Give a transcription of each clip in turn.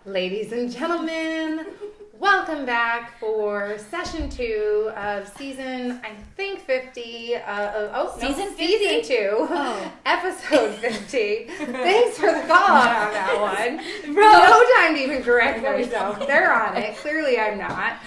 Ladies and gentlemen, welcome back for session 2 of season, I think 50, season 2, episode 50. Thanks for the call out on that one. Bro. No time to even correct myself. They're on it. Clearly I'm not.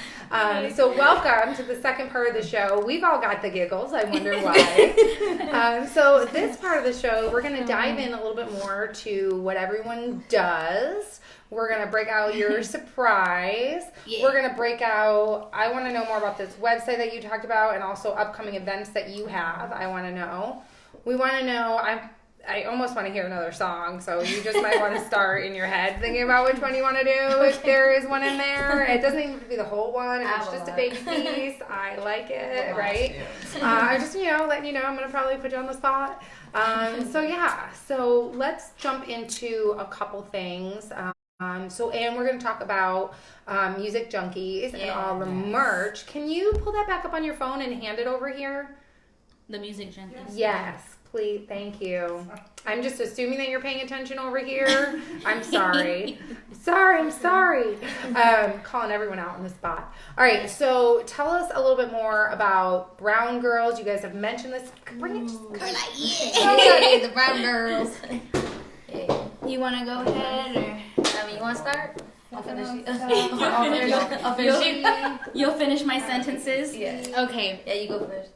So welcome to the second part of the show. We've all got the giggles. I wonder why. So this part of the show, we're going to dive in a little bit more to what everyone does. We're going to break out your surprise. Yeah. We're going to break out, I want to know more about this website that you talked about and also upcoming events that you have. I want to know. We want to know, I almost want to hear another song, so you just might want to start in your head thinking about which one you want to do, if there is one in there. It doesn't even have to be the whole one. If it's just a baby piece, I like it, right? I just, letting you know, I'm going to probably put you on the spot. So let's jump into a couple things. And we're going to talk about Music Junkies and all the merch. Can you pull that back up on your phone and hand it over here? The Music Junkies? Yes, please. Thank you. I'm just assuming that you're paying attention over here. I'm sorry. I'm sorry. Calling everyone out on the spot. All right, so tell us a little bit more about Brown Girls. You guys have mentioned this. Bring it. The Brown Girls. You want to go ahead or... you want to start? I'll finish. You'll finish my sentences? Yeah. Okay. Yeah, you go first.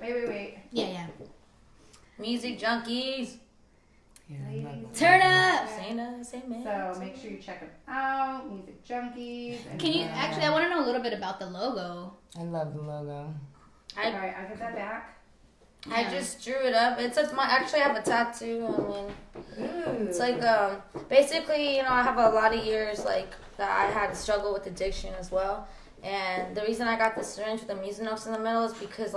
Wait. Yeah. Music Junkies. Turn up! So make sure you check them out. Music Junkies. Can you... Actually, I want to know a little bit about the logo. I love the logo. Alright, I put that back. I just drew it up. Actually I have a tattoo. It's like basically, I have a lot of years that I had to struggle with addiction as well. And the reason I got the syringe with the music notes in the middle is because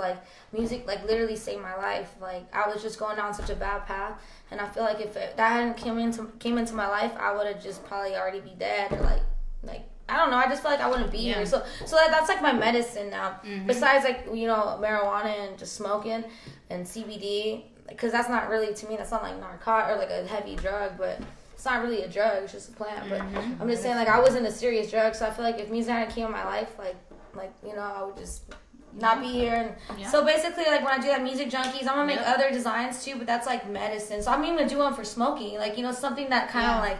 music literally saved my life. I was just going down such a bad path, and I feel like if that hadn't came into my life, I would have just probably already be dead or I don't know. I just feel like I wouldn't be here. So that's my medicine now. Mm-hmm. Besides marijuana and just smoking and CBD, because that's not really, to me, that's not narcotic or a heavy drug, but it's not really a drug. It's just a plant. But I'm just saying I wasn't a serious drug, so I feel like if music hadn't came in my life, I would just not be here. And so basically, when I do that Music Junkies, I'm gonna make other designs too, but that's medicine. So I'm even gonna do one for smoking, something that kind of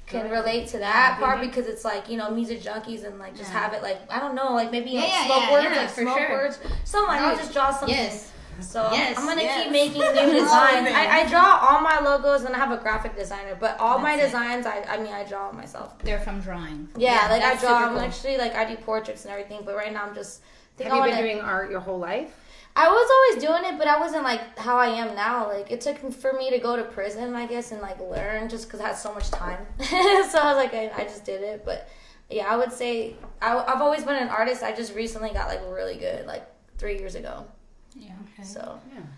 can relate to that part, because it's Music Junkies and just have it I don't know, maybe smoke words, smoke words, something. I'll just draw something. Yes. So I'm gonna keep making new designs. I draw all my logos, and I have a graphic designer, but all my designs, I draw myself. They're from drawing. I draw. I'm actually I do portraits and everything, but right now I'm just. Have you been doing art your whole life? I was always doing it, but I wasn't how I am now. It took for me to go to prison, I guess, and learn, just because I had so much time. So I was I just did it. But yeah, I would say I've always been an artist. I just recently got really good 3 years ago. Yeah. Okay.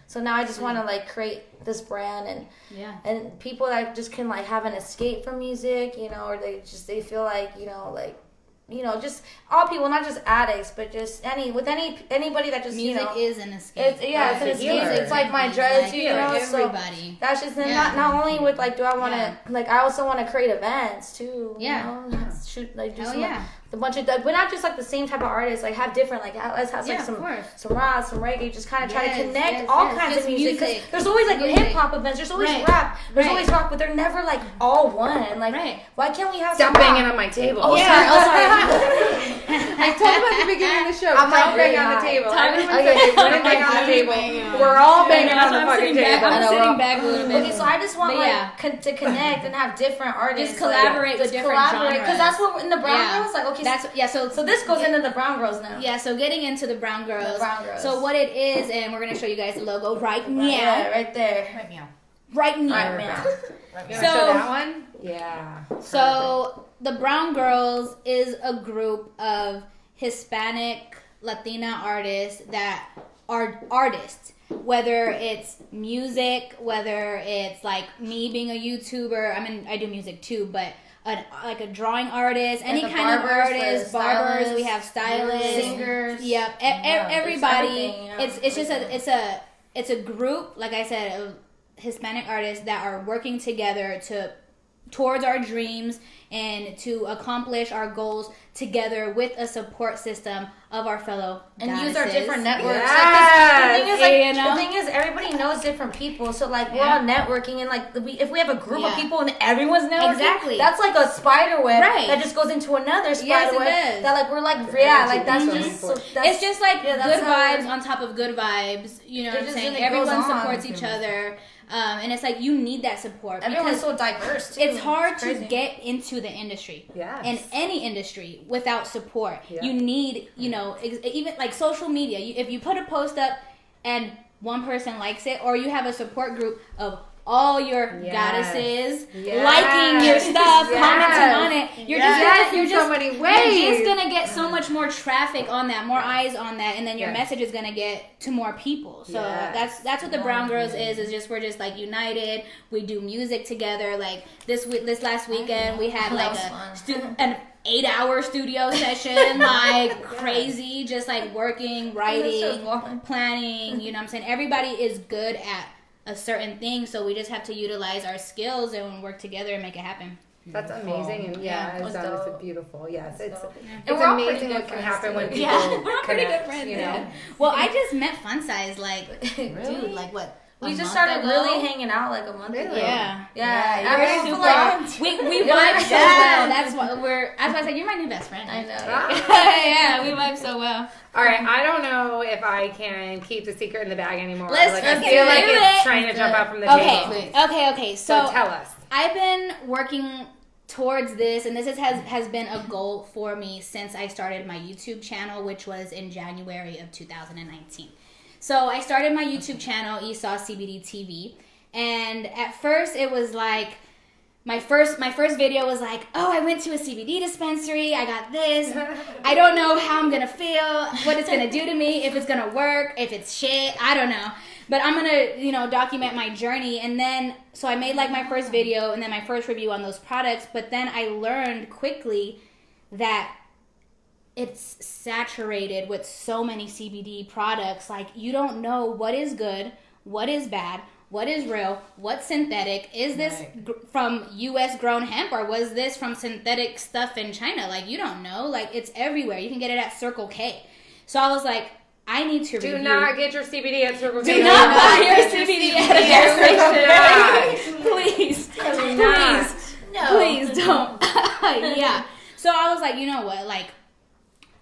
So now I just want to create this brand and people that just can have an escape from music, or they feel just all people, not just addicts, but just anybody that just music is an escape. It's an escape. It's my drug too, everybody. So that's just not only with do I want to I also want to create events too. Shoot do a bunch of, but not just the same type of artists. Have different let's have some rock, some reggae. Just kind of try to connect all kinds of music. Because there's always hip hop events. There's always rap. There's always rock, but they're never all one. Why can't we have? Stop banging on my table. Oh, sorry. I told them at the beginning of the show. Don't bang on the table. Everyone said they wouldn't bang on the table. We're all banging on the fucking table. I'm sitting back a little bit. Okay, so I just want to connect and have different artists. Just collaborate with different genres. Because that's what in the Brown Girls. So this goes into the Brown Girls now. Yeah, so getting into the Brown Girls. The Brown Girls. So what it is, and we're going to show you guys the logo right now. Yeah, right there. Right now. You want to show that one? Yeah. So the Brown Girls is a group of Hispanic, Latina artists that are artists. Whether it's music, whether it's me being a YouTuber. I do music too, but a drawing artist, any kind of artist, barbers, we have stylists, singers. Yep, everybody. It's a group, like I said, of Hispanic artists that are working together towards our dreams and to accomplish our goals together with a support system of our fellow goddesses. Use our different networks. Yes. The thing is, everybody knows different people. So like we're all networking, and like if we have a group of people and everyone's networking, exactly, that's like a spider web that just goes into another spider web. That like we're like like that's just it's just like good vibes on top of good vibes. You know what I'm saying? Everyone supports each other. And it's like you need that support. Everyone's so diverse too. It's hard to get into the industry. In any industry without support. You need, even like social media. If you put a post up and one person likes it, or you have a support group of all your goddesses liking your stuff, commenting on it, you're just gonna get so much more traffic on that, more eyes on that, and then your message is gonna get to more people. So that's what the Brown Girls is just we're just like united. We do music together. Like this last weekend we had like an 8-hour studio session, like crazy, just like working, writing, planning. You know what I'm saying? Everybody is good at a certain thing, so we just have to utilize our skills and work together and make it happen. That's amazing, and it's beautiful. Yes, it's and amazing what can happen when people we're pretty good friends. Well, I just met Fun Size, like, dude, like what? We just started really hanging out like a month ago. Yeah. We vibe so well. That's why I said you're my new best friend. I know. Yeah, we vibe so well. All right, I don't know if I can keep the secret in the bag anymore. I feel like it's trying to jump out from the table. Okay. So tell us. I've been working towards this, and this has been a goal for me since I started my YouTube channel, which was in January of 2019. So I started my YouTube channel, Esauce CBD TV, and at first it was like, my first video was like, oh, I went to a CBD dispensary, I got this, I don't know how I'm gonna feel, what it's gonna do to me, if it's gonna work, if it's shit, I don't know. But I'm gonna, document my journey, and then, so I made like my first video, and then my first review on those products, but then I learned quickly that it's saturated with so many CBD products. Like, you don't know what is good, what is bad, what is real, what's synthetic. Is this from U.S. grown hemp, or was this from synthetic stuff in China? Like, you don't know. Like, it's everywhere. You can get it at Circle K. So I was like, I need to review. Do not get your CBD at Circle K. Do not buy your CBD at a gas station. Please. Please don't. Yeah. So I was like, you know what? Like,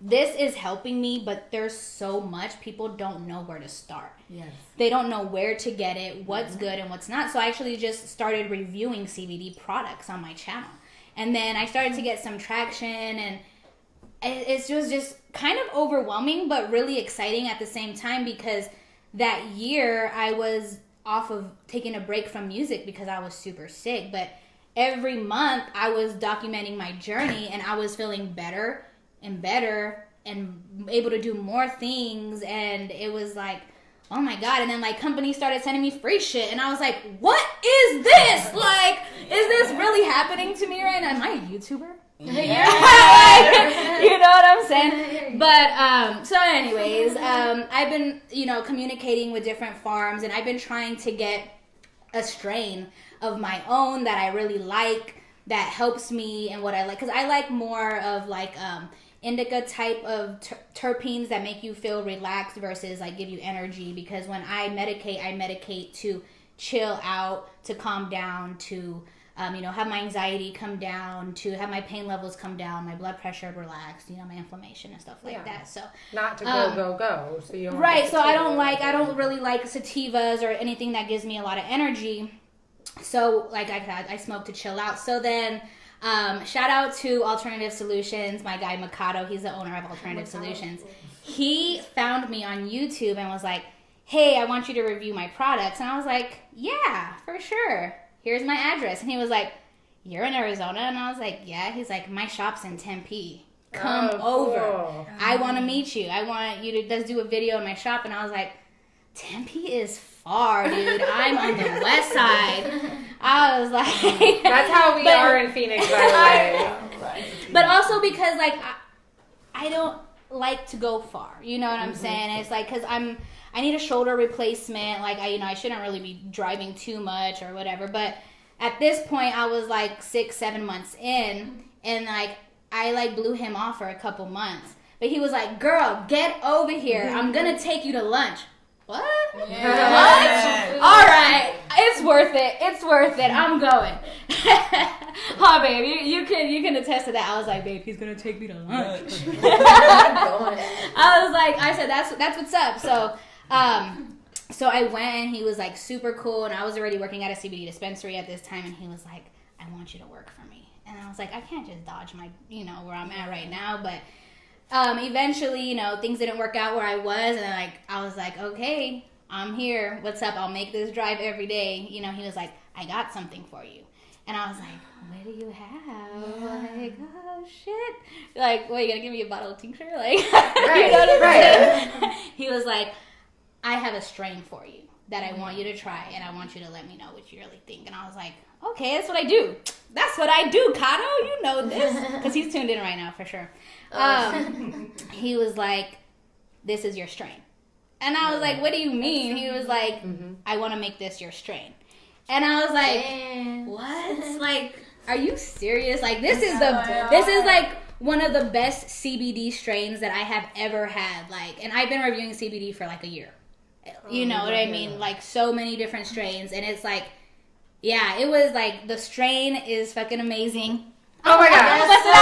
this is helping me, but there's so much. People don't know where to start. Yes. They don't know where to get it, what's good and what's not. So I actually just started reviewing CBD products on my channel. And then I started to get some traction, and it was just kind of overwhelming, but really exciting at the same time, because that year I was off of taking a break from music because I was super sick. But every month I was documenting my journey, and I was feeling better and better and able to do more things, and it was like, oh my god. And then like companies started sending me free shit, and I was like, what is this? Like, is this really happening to me right now? Am I a YouTuber? You know what I'm saying? But so anyways, I've been communicating with different farms, and I've been trying to get a strain of my own that I really like, that helps me and what I like, because I like more of like indica type of terpenes that make you feel relaxed versus like give you energy. Because when I medicate to chill out, to calm down, to have my anxiety come down, to have my pain levels come down, my blood pressure relax, my inflammation and stuff like that. So not to go. So you don't so I don't really like sativas or anything that gives me a lot of energy. So like I smoke to chill out. So then shout out to Alternative Solutions, my guy Mikado, he's the owner of Alternative Solutions. He found me on YouTube and was like, hey, I want you to review my products. And I was like, yeah, for sure. Here's my address. And he was like, you're in Arizona? And I was like, yeah. He's like, my shop's in Tempe. Come over. Cool. I want to meet you. I want you to let's do a video in my shop. And I was like, Tempe is far, dude. I'm on the west side. I was like... That's how we are in Phoenix, by the way. But also because, like, I don't like to go far. You know what I'm saying? It's like, because I need a shoulder replacement. Like, I shouldn't really be driving too much or whatever. But at this point, I was like 6-7 months in, and like I like blew him off for a couple months. But he was like, "Girl, get over here. I'm gonna take you to lunch." What? Yeah. What? All right, it's worth it. It's worth it. I'm going. Oh, babe, you can attest to that. I was like, babe, he's gonna take me to lunch. I said that's what's up. So I went, and he was like super cool, and I was already working at a CBD dispensary at this time, and he was like, "I want you to work for me," and I was like, I can't just dodge my where I'm at right now, but. Eventually, things didn't work out where I was, and I was like, okay, I'm here. What's up? I'll make this drive every day. He was like, I got something for you. And I was like, what do you have? Like, oh, shit. Like, what, you gonna give me a bottle of tincture? Like, right. He was like, I have a strain for you that I want you to try, and I want you to let me know what you really think. And I was like, okay, that's what I do. That's what I do, Kato. You know this. Because he's tuned in right now, for sure. He was like, this is your strain. And I was like, what do you mean? He was like, I want to make this your strain. And I was like, what? Like, are you serious? Like, this is like one of the best CBD strains that I have ever had. Like, and I've been reviewing CBD for like a year. You know what I mean? Like, so many different strains. And it's like, yeah, it was like, the strain is fucking amazing. Oh my God. I'm gonna bust it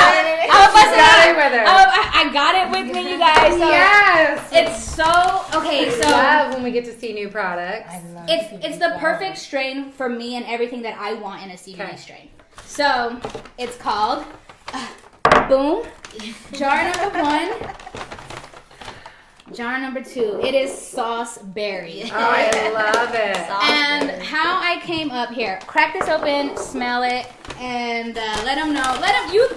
out. I got it with me, you guys. So yes. It's so, okay, so. I love when we get to see new products. It's the perfect strain for me and everything that I want in a CBD strain. So, it's called, boom, jar number 1. Jar number 2, it is sauce berry. Oh, I love it. And how I came up here, crack this open, smell it, and let them know. You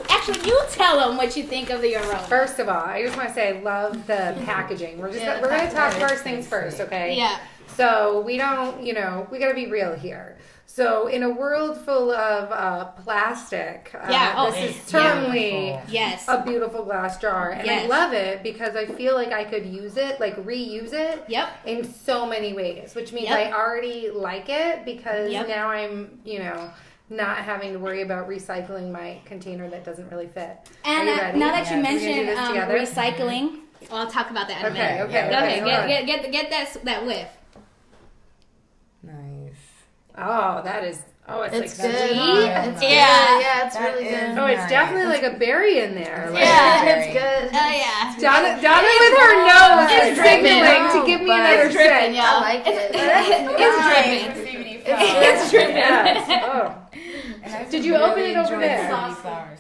tell them what you think of the aroma. First of all, I just want to say I love the packaging. We're going to talk first things first, okay? Yeah. So we don't, we got to be real here. So in a world full of plastic, this is certainly a beautiful glass jar. And I love it because I feel like I could use it, like reuse it in so many ways, which means I already like it because now I'm, not having to worry about recycling my container that doesn't really fit. And now that you mentioned recycling, I'll talk about that in a minute. Okay. Go ahead. Get that whiff. Nice. Oh, that is. Oh, it's like good. sweet. Yeah, it's really good. Oh, it's definitely like a berry in there. Like, It's good. Oh yeah. Donna with her nose is signaling to give me another dripping, scent. y'all. I like it. It's dripping. It's dripping. Yes. Oh. Did you open it over there?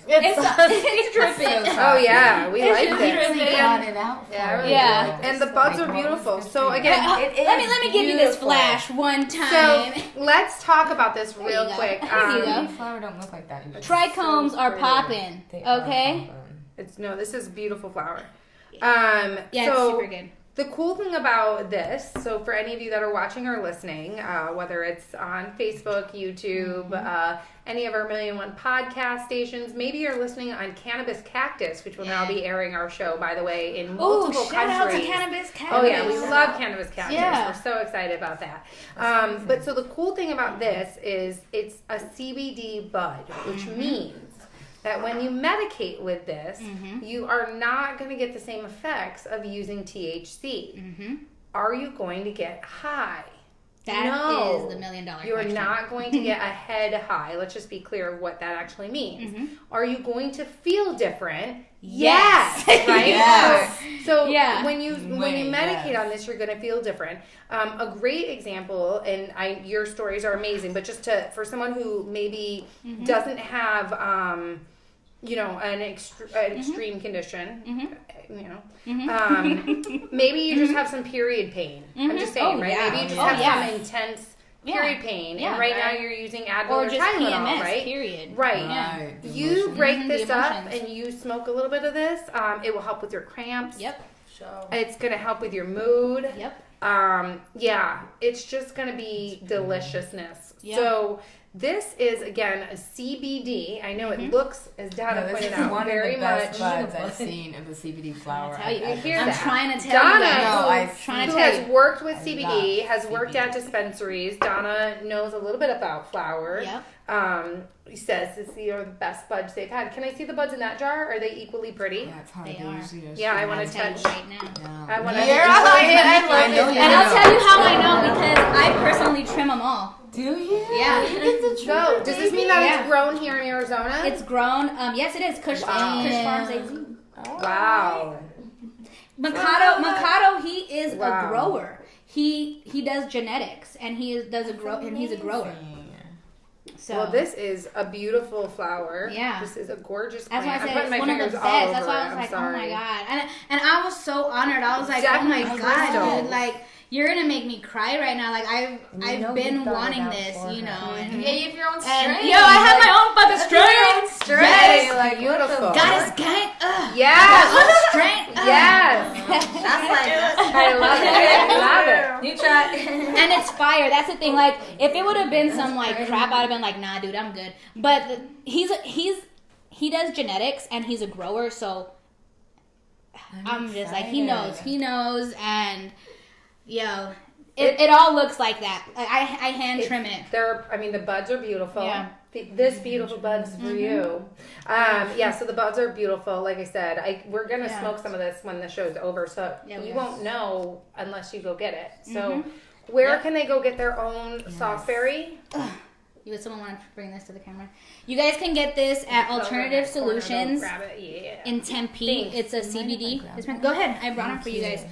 It's dripping. Oh yeah, we like it. Got it out. Yeah. And the buds are beautiful. So again, let me give you this flash one time. So let's talk about this real quick. There you go. Flower don't look like that. Trichomes are popping. Okay. This is beautiful flower. Yeah, it's super good. The cool thing about this, so for any of you that are watching or listening, whether it's on Facebook, YouTube, any of our 1,000,001 podcast stations, maybe you're listening on Cannabis Cactus, which will now be airing our show, by the way, in multiple countries. Shout out to Cannabis Cactus. Oh yeah, we love Cannabis Cactus. Yeah. We're so excited about that. But so the cool thing about this is it's a CBD bud, which means that when you medicate with this, you are not going to get the same effects of using THC. Are you going to get high? That is the $1 million question. You're not going to get a head high. Let's just be clear of what that actually means. Are you going to feel different? Yes. Right? Yes. So when you medicate on this, you're going to feel different. A great example, and your stories are amazing, but just for someone who maybe doesn't have an extreme condition, maybe you just have some period pain. I'm just saying, right? Yeah. Maybe you just have some intense period pain, and right now you're using Advil or just Tylenol, PMS, right? Period. Right. Yeah. You break this up emotions. and you smoke a little bit of this. It will help with your cramps. Yep. It's gonna help with your mood. Yep. It's just gonna be deliciousness. Yep. So this is again a CBD. I know it looks, as Donna pointed out, one very of the best much. buds I've seen of the CBD flower. Tell you. You hear I'm that? trying to tell Donna, you guys. who has worked with CBD, has worked at dispensaries. Donna knows a little bit about flower. Yep. He says these are the best buds they've had. Can I see the buds in that jar? Are they equally pretty? That's how They it are. usually is. Yeah, I want to tell touch. you right now. Yeah. I want to. Yeah, I like it. I love it. And I'll tell you how I know because I personally trim them all. Do you? Yeah. So, does this mean that Yeah. it's grown here in Arizona? It's grown. Yes, it is. Kush Farms AZ. Wow. Mikado, he is Wow. a grower. He does genetics and he's a grower. So Well, this is a beautiful flower. Yeah. This is a gorgeous that's plant. why I I'm said putting it's my one of the fingers best. all over That's why I it. was I'm like, sorry. oh my god, and I was so honored. I was like, oh my Definitely god, crystals. dude, like you're gonna make me cry right now. Like I've been wanting this, you know. And, Yeah, you have your own and strength. yo, I have my own fucking strength. Yes, Like, beautiful. Goddess gang, Yes. own strength. Yes. That's like I love it. I love it. you try. And it's fire. That's the thing. Like, if it would have been some like crap, I'd have been like, nah, dude, I'm good. But he does genetics and he's a grower, so I'm just like, he knows, and yo, it all looks like that. Like, I hand trim it. The buds are beautiful. Yeah. This beautiful buds for you. Yeah, so the buds are beautiful. Like I said, we're gonna smoke some of this when the show's over, so you won't know unless you go get it. So, where can they go get their own sauceberry? Someone want to bring this to the camera? You guys can get this at Alternative Solutions Grab it. Yeah. in Tempe. Thanks. It's a CBD. Go ahead. I brought it for you guys.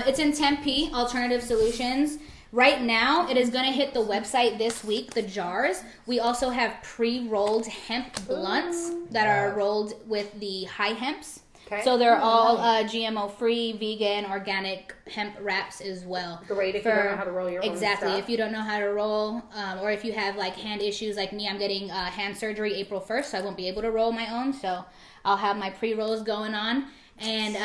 It's in Tempe, Alternative Solutions. Right now, it is going to hit the website this week, the jars. We also have pre-rolled hemp blunts that are rolled with the high hemps. Okay. So they're all GMO-free, vegan, organic hemp wraps as well. Great if you don't know how to roll your own Exactly. stuff. If you don't know how to roll, or if you have like hand issues like me, I'm getting hand surgery April 1st, so I won't be able to roll my own. So I'll have my pre-rolls going on. And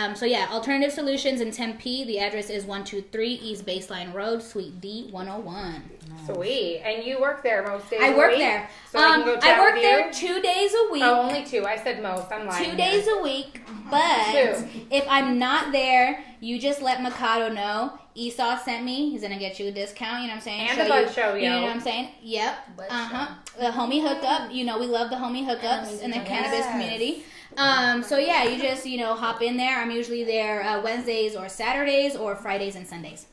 Alternative Solutions in Tempe. The address is 123 East Baseline Road, Suite D, 101. Sweet. And you work there most days I a work week? there. So I can go I chat work with there you? 2 days a week. Oh, only 2. I said most. I'm lying. 2 days a week. But 2. if I'm not there, you just let Mikado know. Esauce sent me. He's going to get you a discount. You know what I'm saying? And a bud show, You know yo. what I'm saying? Yep. Bud The homie hookup. You know, we love the homie hookups in the cannabis community. So yeah, you just, hop in there. I'm usually there Wednesdays or Saturdays or Fridays and Sundays.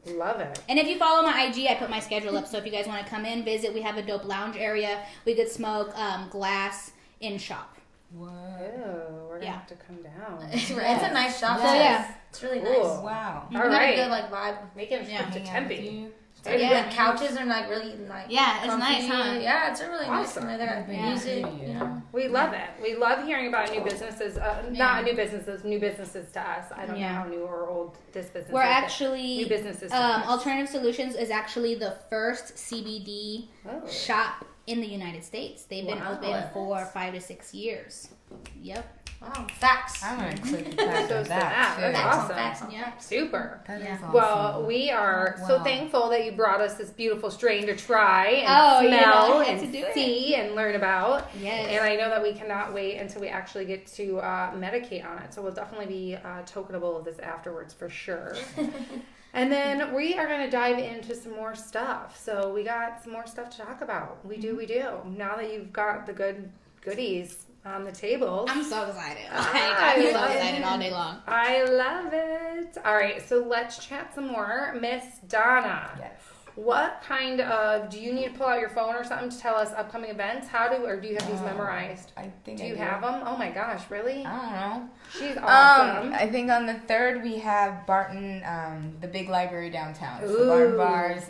Love it. And if you follow my IG, I put my schedule up. So if you guys want to come in, visit, we have a dope lounge area. We could smoke glass in shop. What? Oh, we're going to have to come down. It's a nice shop. So yeah. It's really Cool. nice. Wow. All right. Good vibe. Making a trip to Tempe. The couches are like really Yeah, it's comfy. nice, huh? Yeah, it's a really nice Awesome. one. They got music, you know. We love it. We love hearing about new businesses. Not new businesses to us. I don't know how new or old this business We're is. actually new businesses to us. Alternative Solutions is actually the first CBD shop in the United States. They've been open for 5 to 6 years. Yep. Wow, facts. I'm going to click the fact So of that. sad. too. That's awesome. Facts on Yeah. facts. Super. That is awesome. Well, we are so Wow. thankful that you brought us this beautiful strain to try and Oh, smell I had and to do it. see and learn about. Yes. And I know that we cannot wait until we actually get to medicate on it. So we'll definitely be tokenable of this afterwards for sure. And then we are going to dive into some more stuff. So we got some more stuff to talk about. We do. Now that you've got the goodies on the table. I'm so excited. I I'm so love it. excited all day long. I love it. All right, so let's chat some more. Miss Donna. Yes. What kind of, do you need to pull out your phone or something to tell us upcoming events? Or do you have these memorized? I think Do I you have them? Oh my gosh, really? I don't know. She's awesome. I think on the 3rd we have Barton, the big library downtown. Ooh. So Barton Bars,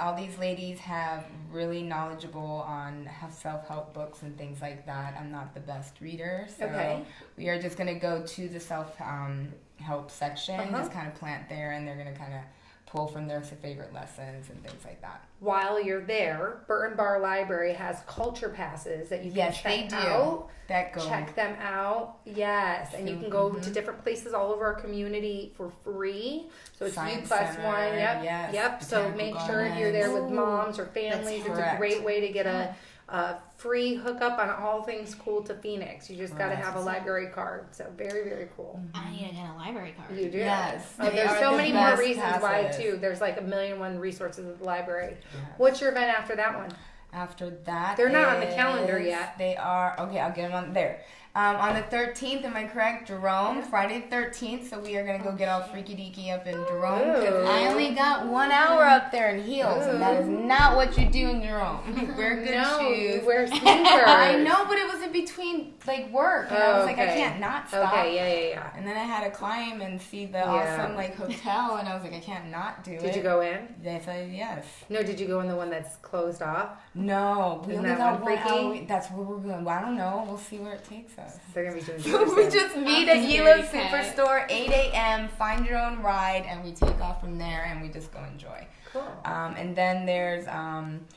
all these ladies have really knowledgeable on self-help books and things like that. I'm not the best reader, so Okay. we are just going to go to the self-help section, just kind of plant there, and they're going to kind of pull from their favorite lessons and things like that. While you're there, Burton Bar Library has culture passes that you can Yes, check they do. out. That goes. Check them out. Yes. And you can go to different places all over our community for free. So it's Science U+1. Center, Yep. yes, Yep. So Botanical make sure if you're there with Gardens. moms or families, it's a correct. great way to get a free hookup on all things cool to Phoenix. You just got to Right. have a library card. So very, very cool. I need to get a library card. You do. Yes, Oh, they there's are so the many more best reasons why passes. too. There's like 1,000,001 resources at the library. Yes. What's your event after that one? After that, they're not on the calendar yet. They are. Okay, I'll get them on there. On the 13th, am I correct? Jerome, Friday the 13th. So we are going to go get all freaky deaky up in Jerome. Because I only got 1 hour up there in heels. And that is not what you do in Jerome. Wear good shoes. Wear sneakers. I know, but it was in between like work. And I was like, I can't not stop. Okay, yeah. And then I had to climb and see the awesome like hotel. And I was like, I can't not do it. Did you go in? They said yes. No, did you go in the one that's closed off? No. We only got 1 hour. freaky? That's where we're going. Well, I don't know. We'll see where it takes us. They're going to be doing So we just meet at Yilo's Superstore, 8 a.m., find your own ride, and we take off from there, and we just go enjoy. Cool. And then there's,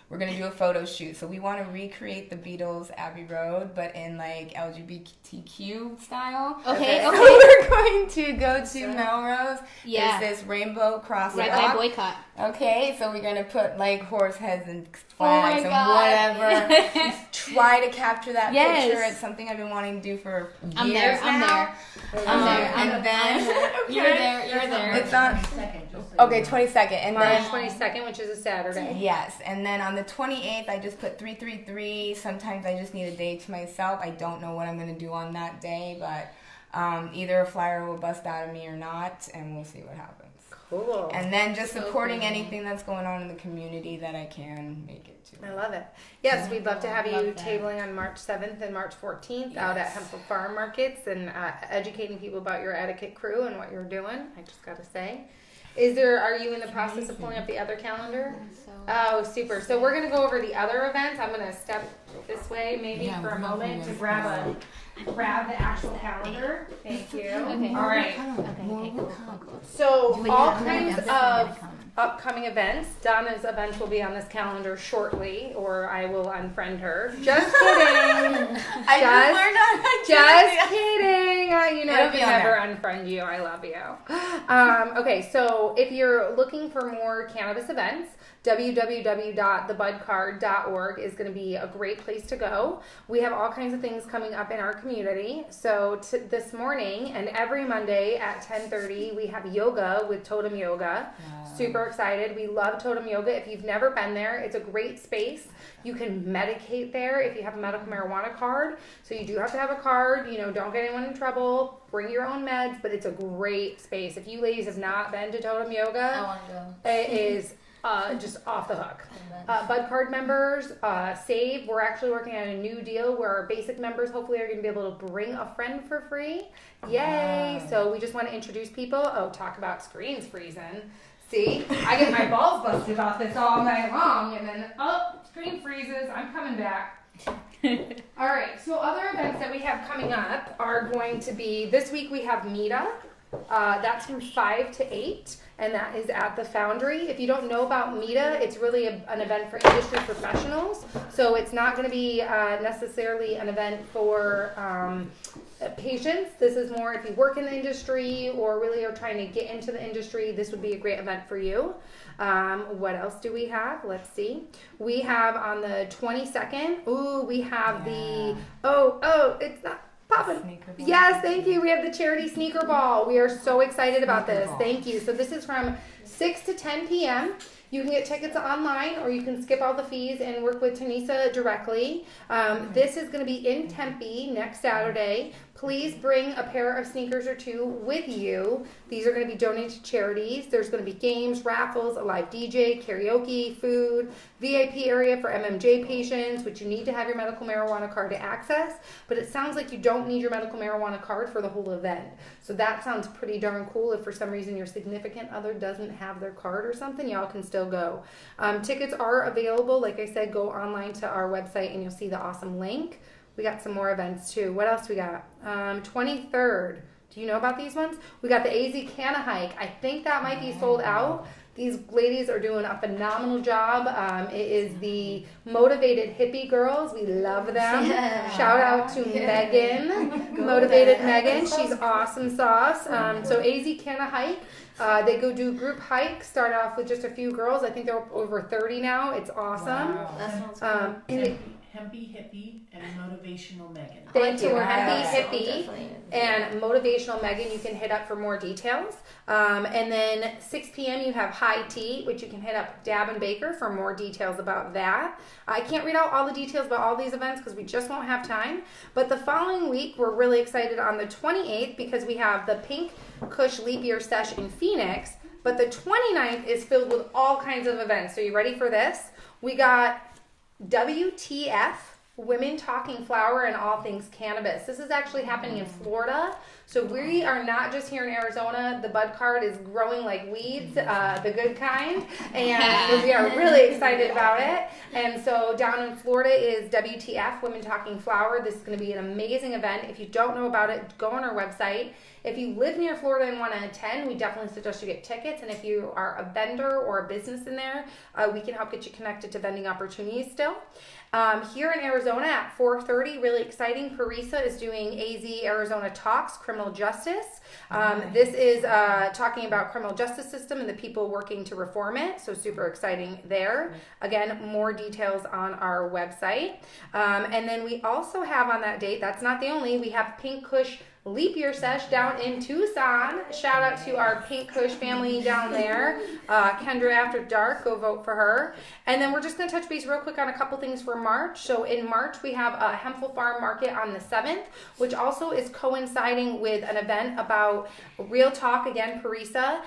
we're going to do a photo shoot. So we want to recreate the Beatles' Abbey Road, but in like LGBTQ style. Okay. So we're going to go to Melrose. Yeah. There's this rainbow crosswalk. Right by Boycott. Okay, so we're going to put like horse heads and flags and God. whatever. Try to capture that picture. It's something I've been wanting to do for years I'm there. now. And then You're there. it's on. Okay, 22nd, and March then 22nd, which is a Saturday. yes, and then on the 28th, I just put 333. Sometimes I just need a day to myself. I don't know what I'm gonna do on that day, but either a flyer will bust out of me or not, and we'll see what happens. Cool. And then just supporting anything that's going on in the community that I can make it to. I love it. Yes, we'd love to have you Love that. tabling on March 7th and March 14th out at Hempel Farm Markets and educating people about your etiquette crew and what you're doing. I just got to say. Are you in the process of pulling up the other calendar? Oh, super. So we're going to go over the other events. I'm going to step this way maybe for a moment to grab the actual calendar. Thank you. Okay. All right. Okay, cool. So all kinds of upcoming events. Donna's events will be on this calendar shortly, or I will unfriend her. Just kidding. Just kidding. I can never unfriend you. I love you. Okay, so if you're looking for more cannabis events, www.thebudcard.org is going to be a great place to go. We have all kinds of things coming up in our community. So this morning and every Monday at 10:30, we have yoga with Totem Yoga. Super excited. We love Totem Yoga. If you've never been there, it's a great space. You can medicate there if you have a medical marijuana card. So you do have to have a card. Don't get anyone in trouble. Bring your own meds, but it's a great space. If you ladies have not been to Totem Yoga, I want to go. it is just off the hook. Bud Card members, save. We're actually working on a new deal where our basic members hopefully are going to be able to bring a friend for free. Yay! Wow. So we just want to introduce people. Oh, talk about screens freezing. See, I get my balls busted about this all night long, and then screen freezes. I'm coming back. All right. So other events that we have coming up are going to be this week. We have Meetup. That's from 5 to 8, and that is at the Foundry. If you don't know about Meetup, it's really an event for industry professionals. So it's not going to be necessarily an event for patients. This is more if you work in the industry or really are trying to get into the industry, this would be a great event for you. What else do we have? Let's see. We have on the 22nd, we have it's not popping. Yes, thank you. We have the charity sneaker ball. We are so excited about this. Thank you. So this is from 6 to 10 p.m. You can get tickets online, or you can skip all the fees and work with Tanisa directly. This is going to be in Tempe next Saturday. Please bring a pair of sneakers or two with you. These are going to be donated to charities. There's going to be games, raffles, a live DJ, karaoke, food, VIP area for MMJ patients, which you need to have your medical marijuana card to access. But it sounds like you don't need your medical marijuana card for the whole event. So that sounds pretty darn cool. If for some reason your significant other doesn't have their card or something, y'all can still go. Tickets are available. Like I said, go online to our website and you'll see the awesome link. We got some more events too. What else we got? 23rd. Do you know about these ones? We got the AZ Canna Hike. I think that might be sold out. These ladies are doing a phenomenal job. It is the Motivated Hippie Girls. We love them. Yeah. Shout out to Megan, Motivated Megan. She's awesome sauce. So AZ Canna Hike. They go do group hikes. Start off with just a few girls. I think they're over 30 now. It's awesome. Wow. That sounds cool. Hempy Hippie and Motivational Megan. Thank you, Hempy So Hippie definitely. and Motivational Megan. You can hit up for more details. And then 6 p.m. you have High Tea, which you can hit up Dab and Baker for more details about that. I can't read out all the details about all these events because we just won't have time. But the following week, we're really excited on the 28th because we have the Pink Kush Leap Year Sesh in Phoenix. But the 29th is filled with all kinds of events. So you ready for this? We got WTF, Women Talking Flower and All Things Cannabis. This is actually happening in Florida. So we are not just here in Arizona. The bud card is growing like weeds, the good kind. And we are really excited about it. And so down in Florida is WTF, Women Talking Flower. This is going to be an amazing event. If you don't know about it, go on our website. If you live near Florida and want to attend, we definitely suggest you get tickets. And if you are a vendor or a business in there, we can help get you connected to vending opportunities still. Here in Arizona at 4:30, really exciting, Parisa is doing AZ Arizona Talks, Criminal Justice. This is talking about criminal justice system and the people working to reform it. So super exciting there. Again, more details on our website. And then we also have on that date, that's not the only, we have Pink Kush Leap Year Sesh down in Tucson. Shout out to our Pink Kush family down there. Kendra After Dark, go vote for her. And then we're just going to touch base real quick on a couple things for March. So in March, we have a Hempful Farm Market on the 7th, which also is coinciding with an event about Real Talk, again, Parisa,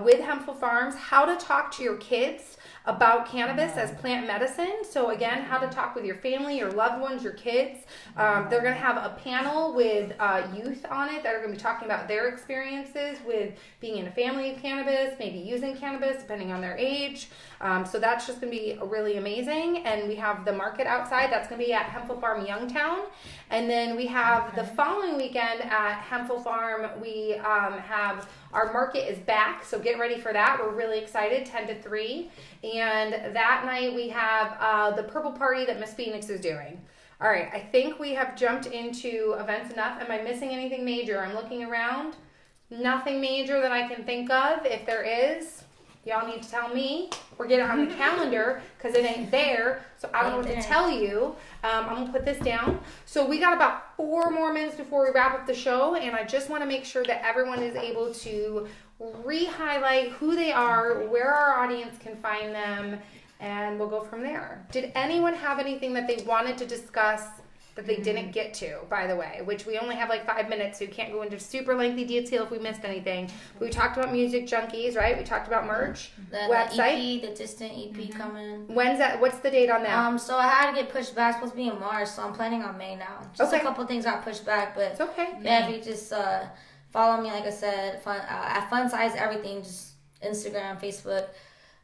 with Hempful Farms, how to talk to your kids about cannabis as plant medicine. So again, how to talk with your family, your loved ones, your kids. They're going to have a panel with youth on it that are going to be talking about their experiences with being in a family of cannabis, maybe using cannabis depending on their age. So that's just going to be really amazing. And we have the market outside. That's going to be at Hempful Farm Youngtown. And then we have the following weekend at Hempful Farm, we have our market is back. So get ready for that. We're really excited, 10 to 3. And that night we have the Purple Party that Miss Phoenix is doing. All right, I think we have jumped into events enough. Am I missing anything major? I'm looking around. Nothing major that I can think of. If there is, y'all need to tell me or get it on the calendar because it ain't there. So I don't know what to tell you. I'm going to put this down. So we got about 4 more minutes before we wrap up the show. And I just want to make sure that everyone is able to re-highlight who they are, where our audience can find them, and we'll go from there. Did anyone have anything that they wanted to discuss that they didn't get to, by the way, which we only have like 5 minutes, so we can't go into super lengthy detail if we missed anything. We talked about Music Junkies, right? We talked about merch, website. The EP, the distant EP coming. When's that? What's the date on that? So I had to get pushed back. It's supposed to be in March, so I'm planning on May now. Just a couple things got pushed back, but it's okay. Yeah, if you just follow me, like I said, at Fun Size Everything, just Instagram, Facebook.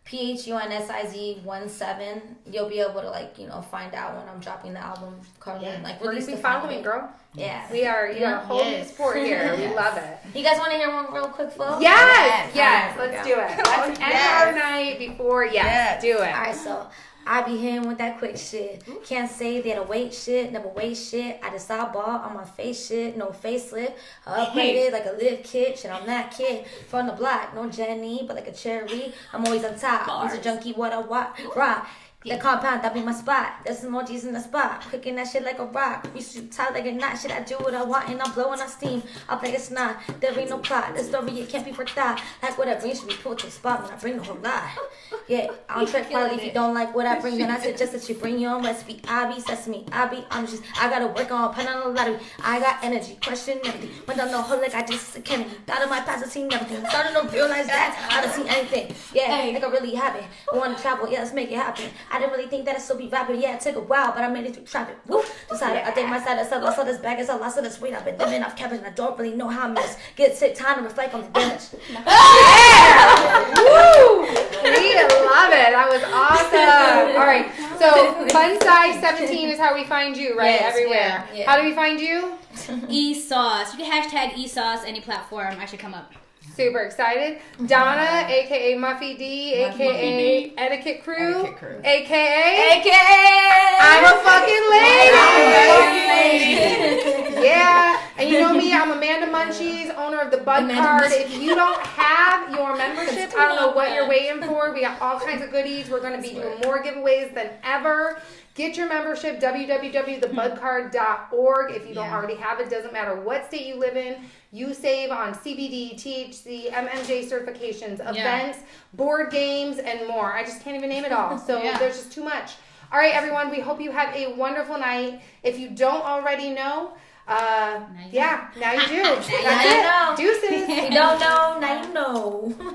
PHUNSIZ17, you'll be able to find out when I'm dropping the album cover and we're gonna be following, girl. Yeah, we are. You are holding support here. We love it. You guys want to hear one real quick flow? Yes. Let's do it. Let's end our night before. Yes, do it. All right, so I be hitting with that quick shit. Can't say that I wait shit, never wait shit. I just saw ball on my face shit, no facelift. Upgraded like a live kid, shit, I'm that kid. From the block, no Jenny, but like a cherry. I'm always on top. He's a junkie, what I want. Rock. The compound, that be my spot. There's some emojis in the spot. Cooking that shit like a rock. You shoot tight like a knot. Shit, I do what I want and I'm blowing on steam. Up like it's not. There ain't no plot. The story, it can't be forgot. Like what I bring should be put to the spot when I bring the whole lot. Yeah, I don't trip probably if you don't like what I bring. Then I suggest that you bring your own recipe. I be sesame. I gotta work on putting on a lottery. I got energy. Question everything. Went down the hole like I just a Kennedy. Thought of my past, I seen everything. Started to realize that I done seen anything. Yeah, like I really haven't. I wanna travel. Yeah, let's make it happen. I didn't really think that I'd still be rapping. Yeah, it took a while, but I made it through traffic. Woo! Decided I think my side of I saw this bag is a lot of this weight. I've been living off cabbage and I don't really know how I miss. Get sick, time to reflect on the damage. Yeah! Woo! We love it. That was awesome. All right. So Fun Size 17 is how we find you, right? Yes, everywhere. Yeah. How do we find you? Esauce. You can hashtag Esauce any platform. I should come up. Super excited. Donna, aka Muffy D, aka Etiquette Crew, aka I'm a fucking lady. Yeah, and you know me, I'm Amanda Munchies, owner of the Bud Card. If you don't have your membership, I don't know what you're waiting for. We got all kinds of goodies. We're going to be doing more giveaways than ever. Get your membership, www.thebudcard.org. If you don't already have it, doesn't matter what state you live in. You save on CBD, THC, MMJ certifications, events, board games, and more. I just can't even name it all. So there's just too much. All right, everyone. We hope you have a wonderful night. If you don't already know, now you do. That's it. Deuces. You don't know.